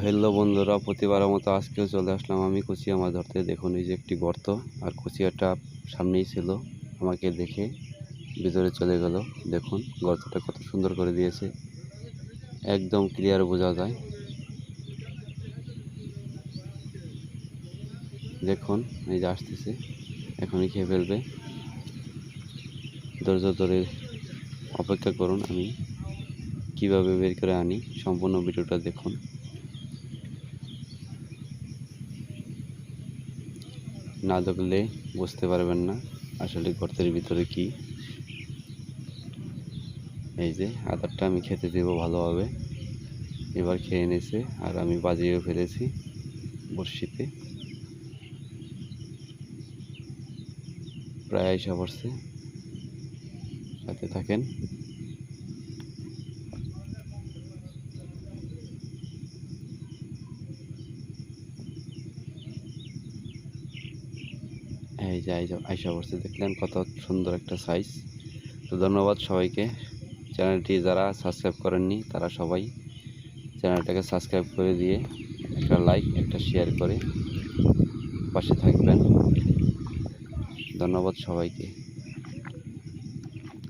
Hello বন্ধুরা, প্রতিবারের মতো আজকেও চলে আসলাম আমি কুচিয়া মাছ ধরতে। দেখুন এই যে একটি গর্ত, আর কুচিয়াটা সামনেই ছিল, আমাকে দেখে ভিতরে চলে গেল। দেখুন গর্তটা কত সুন্দর করে দিয়েছে, একদম ক্লিয়ার বোঝা যায়। দেখুন এই যে আসতেছে, এখনই খেয়ে ফেলবে। ধৈর্য ধরে অপেক্ষা করুন, আমি কিভাবে বের করে আনি সম্পূর্ণ ভিডিওটা দেখুন। না দেখলে বুঝতে পারবেন না আসলে গর্তের ভিতরে কি। এই যে আদারটা আমি খেতে দেব ভালোভাবে, এবার খেয়ে নিয়েছে, আর আমি বাজিয়েও ফেলেছি বড়শিতে, প্রায় এসে পড়ছে। সাথে থাকেন। এই যে আইসা পড়ছে, দেখলেন কত সুন্দর একটা সাইজ। তো ধন্যবাদ সবাইকে। চ্যানেলটি যারা সাবস্ক্রাইব করেননি তারা সবাই চ্যানেলটাকে সাবস্ক্রাইব করে দিয়ে একটা লাইক একটা শেয়ার করে পাশে থাকবেন। ধন্যবাদ সবাইকে।